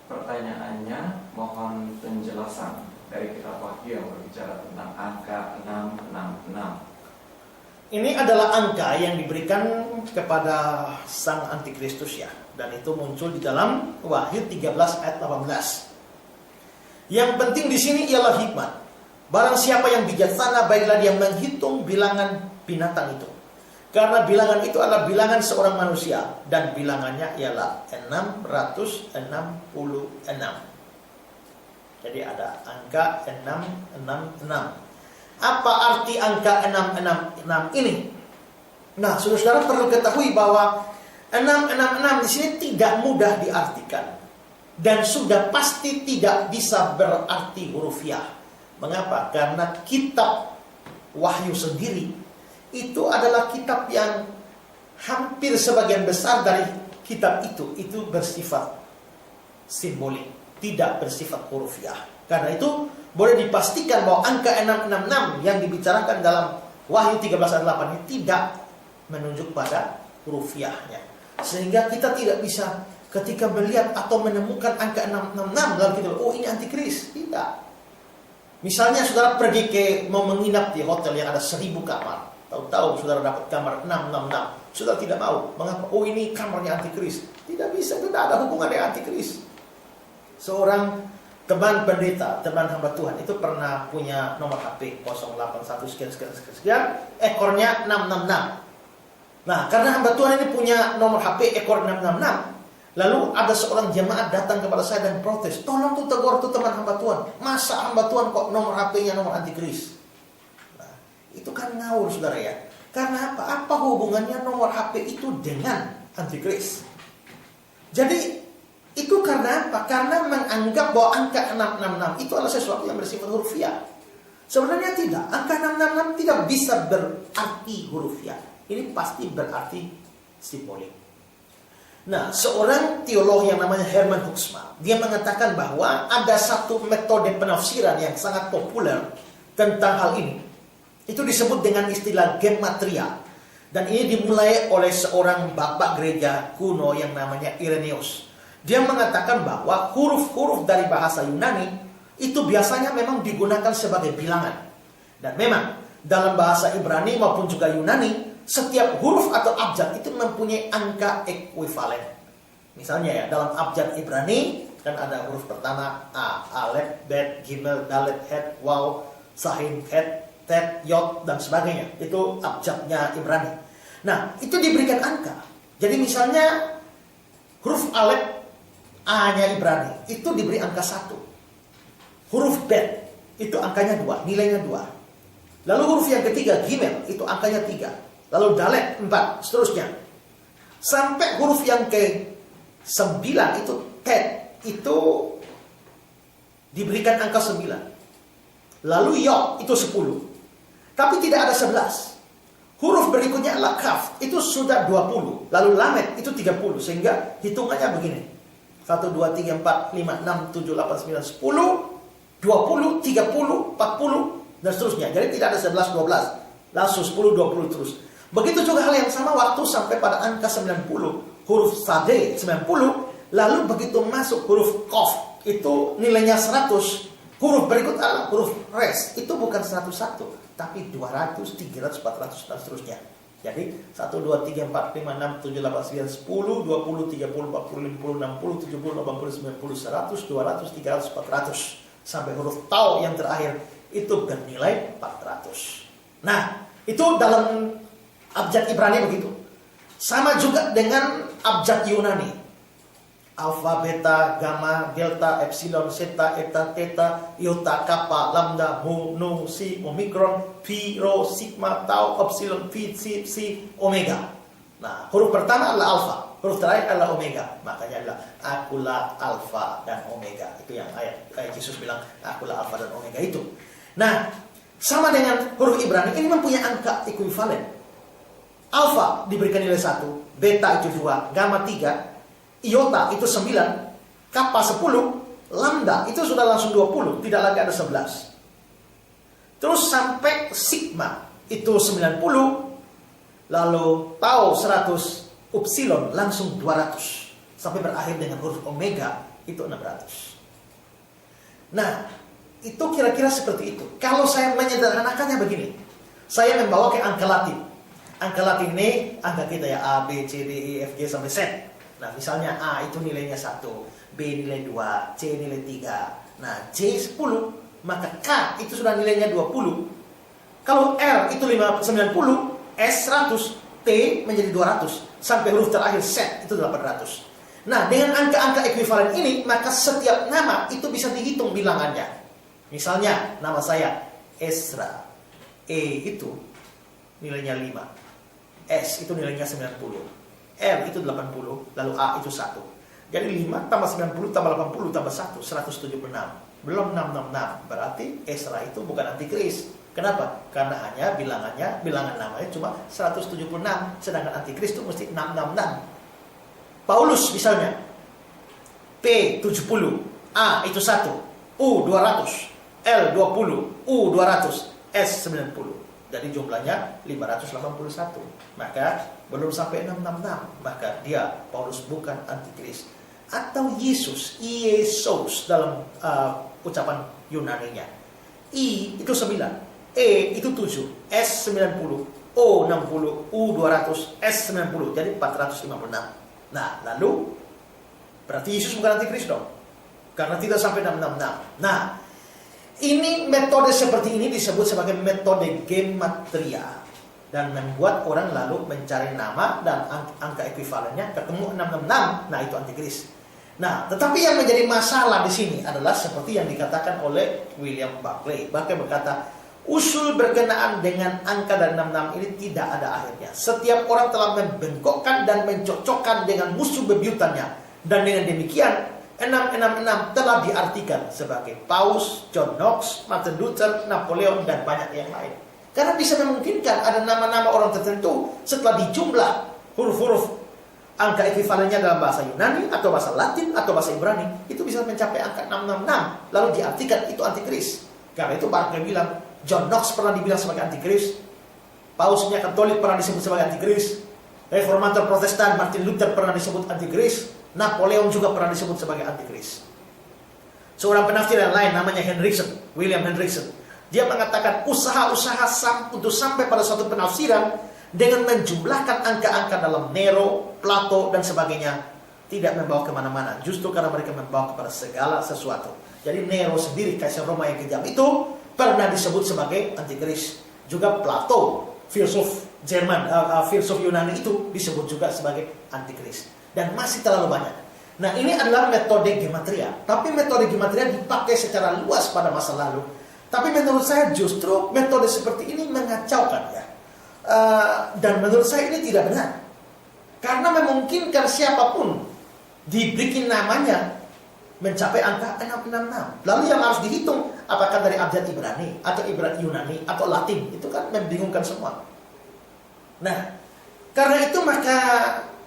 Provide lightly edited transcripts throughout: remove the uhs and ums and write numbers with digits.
pertanyaannya mohon penjelasan dari kitab Wahyu yang berbicara tentang angka 666. Ini adalah angka yang diberikan kepada sang antikristus ya. Dan itu muncul di dalam Wahyu 13 ayat 18. Yang penting di sini ialah hikmat. Barang siapa yang bijaksana, baiklah dia menghitung bilangan binatang itu. Karena bilangan itu adalah bilangan seorang manusia. Dan bilangannya ialah 666. Jadi ada angka 666. Apa arti angka 666 ini? Nah, saudara-saudara perlu ketahui bahwa 666 di sini tidak mudah diartikan. Dan sudah pasti tidak bisa berarti hurufiah. Mengapa? Karena kitab Wahyu sendiri itu adalah kitab yang hampir sebagian besar dari kitab itu bersifat simbolik, tidak bersifat hurufiah. Karena itu boleh dipastikan bahwa angka 666 yang dibicarakan dalam Wahyu 13 ayat 8 ini tidak menunjuk pada hurufiahnya. Sehingga kita tidak bisa ketika melihat atau menemukan angka 666 lalu kita, oh ini antikris. Tidak. Misalnya saudara pergi mau menginap di hotel yang ada 1000 kamar. Tahu-tahu saudara dapat kamar 666. Saudara tidak mau. Mengapa? Oh ini kamarnya antikris. Tidak bisa, tidak ada hubungan dengan antikris. Seorang teman pendeta, teman hamba Tuhan itu pernah punya nomor HP 081 sekian, ekornya 666. Nah, karena hamba Tuhan ini punya nomor HP ekor 666, lalu ada seorang jemaat datang kepada saya dan protes, tolong tuh tegur tuh teman hamba Tuhan, masa hamba Tuhan kok nomor HP-nya nomor antikris? Nah, itu kan ngawur saudara ya. Karena apa? Apa hubungannya nomor HP itu dengan antikris? Jadi itu karena apa? Karena menganggap bahwa angka 666 itu adalah sesuatu yang bersifat hurufiah. Sebenarnya tidak. Angka 666 tidak bisa berarti hurufiah. Ini pasti berarti simbolik. Nah, seorang teolog yang namanya Herman Hoeksma, dia mengatakan bahwa ada satu metode penafsiran yang sangat populer tentang hal ini. Itu disebut dengan istilah gematria. Dan ini dimulai oleh seorang bapak gereja kuno yang namanya Irenaeus. Dia mengatakan bahwa huruf-huruf dari bahasa Yunani itu biasanya memang digunakan sebagai bilangan. Dan memang dalam bahasa Ibrani maupun juga Yunani, setiap huruf atau abjad itu mempunyai angka ekuivalen. Misalnya ya, dalam abjad Ibrani kan ada huruf pertama A, Alef, Bet, Gimel, Dalet, Het, Waw, Sahin, Het, Tet, Yod, dan sebagainya. Itu abjadnya Ibrani. Nah, itu diberikan angka. Jadi misalnya huruf Alef, A-nya Ibrani, itu diberi angka 1. Huruf Bet, itu angkanya 2, nilainya 2. Lalu huruf yang ketiga, Gimel, itu angkanya 3. Lalu Dalet, 4, seterusnya. Sampai huruf yang ke-9, itu Tet, itu diberikan angka 9. Lalu Yod, itu 10. Tapi tidak ada 11. Huruf berikutnya adalah Kaf, itu sudah 20. Lalu Lamet, itu 30. Sehingga hitungannya begini. 1, 2, 3, 4, 5, 6, 7, 8, 9, 10, 20, 30, 40, dan seterusnya. Jadi tidak ada 11, 12. Langsung 10, 20 terus. Begitu juga hal yang sama waktu sampai pada angka 90. Huruf Sade 90. Lalu begitu masuk huruf Kof, itu nilainya 100. Huruf berikut adalah huruf Res. Itu bukan 101, tapi 200, 300, 400, dan seterusnya. Jadi 1, 2, 3, 4, 5, 6, 7, 8, 9, 10, 20, 30, 40, 50, 60, 70, 80, 90, 100, 200, 300, 400. Sampai huruf Tau yang terakhir itu bernilai 400. Nah, itu dalam abjad Ibrani begitu. Sama juga dengan abjad Yunani. Alfa, beta, gamma, delta, epsilon, zeta, eta, theta, iota, kappa, lambda, mu, nu, si, omikron, pi, rho, sigma, tau, epsilon, phi, psi, omega. Nah, huruf pertama adalah alfa, huruf terakhir adalah omega. Makanya adalah akulah alfa dan omega. Itu yang ayat Yesus bilang, akulah alfa dan omega itu. Nah, sama dengan huruf Ibrani, ini mempunyai angka ekuivalen. Alfa diberikan nilai 1, beta itu 2, gamma 3, iota itu 9, kappa 10, lambda itu sudah langsung 20, tidak lagi ada 11. Terus sampai sigma itu 90, lalu tau 100, upsilon langsung 200, sampai berakhir dengan huruf omega itu 600. Nah, itu kira-kira seperti itu. Kalau saya menyederhanakannya begini, saya membawa ke angka Latin. Angka Latin ini angka kita ya, A, B, C, D, E, F, G sampai Z. Nah, misalnya A itu nilainya 1, B nilai 2, C nilai 3. Nah, J 10, maka K itu sudah nilainya 20. Kalau R itu 90, S 100, T menjadi 200, sampai huruf terakhir Z itu 800. Nah, dengan angka-angka ekuivalen ini, maka setiap nama itu bisa dihitung bilangannya. Misalnya, nama saya Ezra. E itu nilainya 5. S itu nilainya 90. R itu 80. Lalu A itu 1. Jadi 5 tambah 90 tambah 80 tambah 1, 176. Belum 666. Berarti Ezra itu bukan antikris. Kenapa? Karena hanya bilangan namanya cuma 176. Sedangkan antikris itu mesti 666. Paulus misalnya, P 70, A itu 1, U 200, L 20, U 200, S 90. Jadi jumlahnya 581. Maka belum sampai 666. Maka dia, Paulus, bukan antikris. Atau Yesus, Iesus dalam ucapan Yunaninya. I itu 9, E itu 7, S 90, O 60, U 200, S 90. Jadi 456. Nah, lalu berarti Yesus bukan antikris dong, karena tidak sampai 666. Nah, ini metode seperti ini disebut sebagai metode gematria, dan membuat orang lalu mencari nama dan angka ekuivalennya ketemu 666. Nah, itu antikris. Nah, tetapi yang menjadi masalah di sini adalah seperti yang dikatakan oleh William Barclay. Bahkan berkata, usul berkenaan dengan angka dan 66 ini tidak ada akhirnya. Setiap orang telah membengkokkan dan mencocokkan dengan musuh bebuyutannya. Dan dengan demikian, 666 telah diartikan sebagai Paus, John Knox, Martin Luther, Napoleon, dan banyak yang lain. Karena bisa memungkinkan ada nama-nama orang tertentu setelah dijumlah huruf-huruf angka ekuivalennya dalam bahasa Yunani, atau bahasa Latin, atau bahasa Ibrani, itu bisa mencapai angka 666. Lalu diartikan itu antikris. Karena itu Barclay bilang, John Knox pernah dibilang sebagai antikris, Pausnya Katolik pernah disebut sebagai antikris, Reformator Protestan Martin Luther pernah disebut antikris, Napoleon juga pernah disebut sebagai antikris. Seorang penafsir yang lain namanya William Hendrickson, dia mengatakan usaha-usaha untuk sampai pada suatu penafsiran dengan menjumlahkan angka-angka dalam Nero, Plato, dan sebagainya tidak membawa kemana-mana. Justru karena mereka membawa kepada segala sesuatu. Jadi Nero sendiri, kaisar Roma yang kejam itu, pernah disebut sebagai antikris. Juga Plato, filsuf Jerman, filsuf Yunani itu disebut juga sebagai antikris. Dan masih terlalu banyak. Nah, ini adalah metode gematria. Tapi metode gematria dipakai secara luas pada masa lalu. Tapi menurut saya justru metode seperti ini mengacaukan ya. Dan menurut saya ini tidak benar. Karena memungkinkan siapapun dibikin namanya mencapai angka 666. Lalu yang harus dihitung apakah dari abjad Ibrani atau Ibrani Yunani atau Latin, itu kan membingungkan semua. Nah, karena itu maka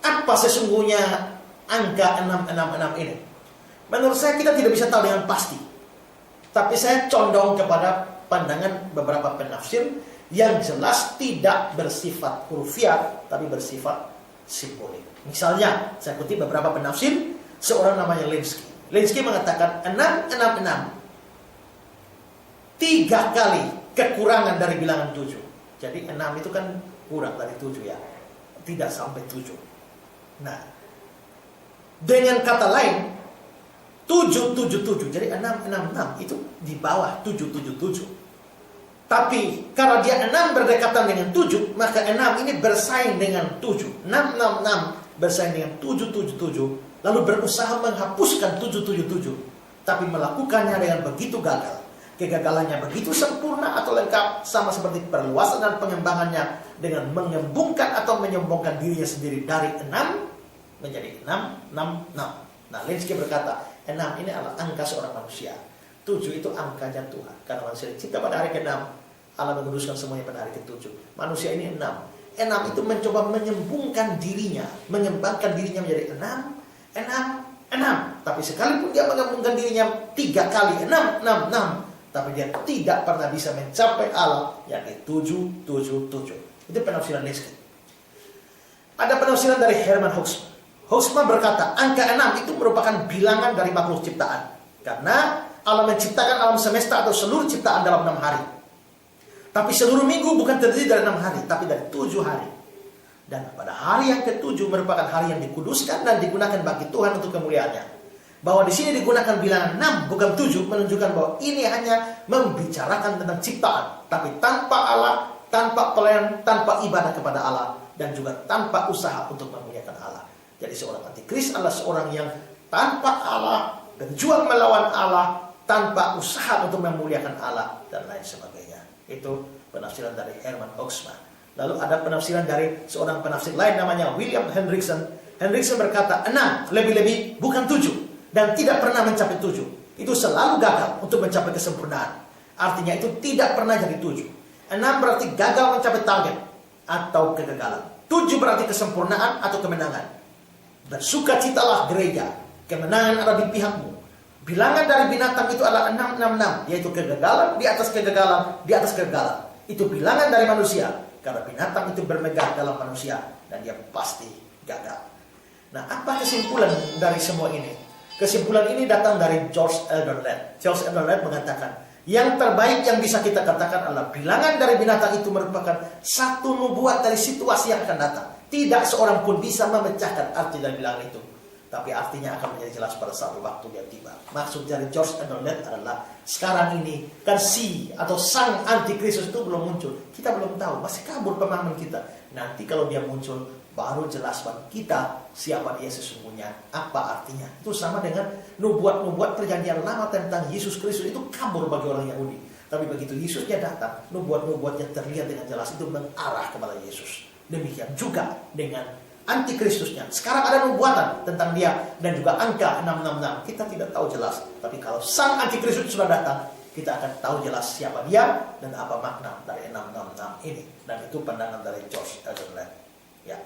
apa sesungguhnya angka 666 ini? Menurut saya kita tidak bisa tahu dengan pasti. Tapi saya condong kepada pandangan beberapa penafsir yang jelas tidak bersifat hurufiah tapi bersifat simbolik. Misalnya, saya kutip beberapa penafsir, seorang namanya Lenski. Lenski mengatakan 666 3 kali kekurangan dari bilangan 7. Jadi 6 itu kan kurang dari 7 ya. Tidak sampai 7. Nah, dengan kata lain 777. Jadi 666 itu di bawah 777. Tapi karena dia 6 berdekatan dengan 7, maka 6 ini bersaing dengan 7. 666 bersaing dengan 777. Lalu berusaha menghapuskan 777, tapi melakukannya dengan begitu gagal. Kegagalannya begitu sempurna atau lengkap, sama seperti perluasan dan pengembangannya dengan mengembungkan atau menyombongkan dirinya sendiri dari 6 menjadi 666. Nah, Lenski berkata, 6 ini adalah angka seorang manusia. 7 itu angkanya Tuhan. Karena manusia dicipta pada hari ke-6, Allah menguduskan semuanya pada hari ke-7. Manusia ini 6. 6 itu mencoba menyembungkan dirinya, mengembangkan dirinya menjadi 6. Tapi sekalipun dia mengembangkan dirinya 3 kali 6, tapi dia tidak pernah bisa mencapai Allah, yakni 777. Itu penafsiran Lenski. Ada penafsiran dari Herman Hoxma berkata, angka 6 itu merupakan bilangan dari makhluk ciptaan. Karena Allah menciptakan alam semesta atau seluruh ciptaan dalam 6 hari. Tapi seluruh minggu bukan terdiri dari 6 hari, tapi dari 7 hari. Dan pada hari yang ke-7 merupakan hari yang dikuduskan dan digunakan bagi Tuhan untuk kemuliaannya. Bahwa di sini digunakan bilangan 6 bukan 7 menunjukkan bahwa ini hanya membicarakan tentang ciptaan, tapi tanpa Allah, tanpa pelayanan, tanpa ibadah kepada Allah, dan juga tanpa usaha untuk memuliakan Allah. Jadi seorang antikris adalah seorang yang tanpa Allah, berjuang melawan Allah, tanpa usaha untuk memuliakan Allah, dan lain sebagainya. Itu penafsiran dari Herman Hoxma. Lalu ada penafsiran dari seorang penafsir lain namanya William Hendrickson. Hendrickson berkata 6 lebih-lebih bukan 7 dan tidak pernah mencapai 7. Itu selalu gagal untuk mencapai kesempurnaan. Artinya itu tidak pernah jadi 7. 6 berarti gagal mencapai target atau kegagalan. 7 berarti kesempurnaan atau kemenangan. Bersukacitalah gereja, kemenangan ada di pihakmu. Bilangan dari binatang itu adalah 666, yaitu kegagalan di atas kegagalan di atas kegagalan. Itu bilangan dari manusia, karena binatang itu bermegah dalam manusia dan dia pasti gagal. Nah, apa kesimpulan dari semua ini? Kesimpulan ini datang dari George Elder Ladd. George Elder Ladd mengatakan, yang terbaik yang bisa kita katakan adalah bilangan dari binatang itu merupakan satu nubuat dari situasi yang akan datang. Tidak seorang pun bisa memecahkan arti dari bilangan itu. Tapi artinya akan menjadi jelas pada satu waktu dia tiba. Maksud dari George Elder Ladd adalah sekarang ini kan atau sang antikristus itu belum muncul. Kita belum tahu, masih kabur pemahaman kita. Nanti kalau dia muncul, baru jelas bagi kita siapa dia sesungguhnya, apa artinya. Itu sama dengan nubuat-nubuat perjanjian lama tentang Yesus Kristus itu kabur bagi orang Yahudi. Tapi begitu Yesusnya datang, nubuat-nubuatnya terlihat dengan jelas itu mengarah kepada Yesus. Demikian juga dengan antikristusnya. Sekarang ada nubuatan tentang dia dan juga angka 666. Kita tidak tahu jelas. Tapi kalau sang antikristus sudah datang, kita akan tahu jelas siapa dia dan apa makna dari 666 ini. Dan itu pandangan dari George Elder Ladd. Ya.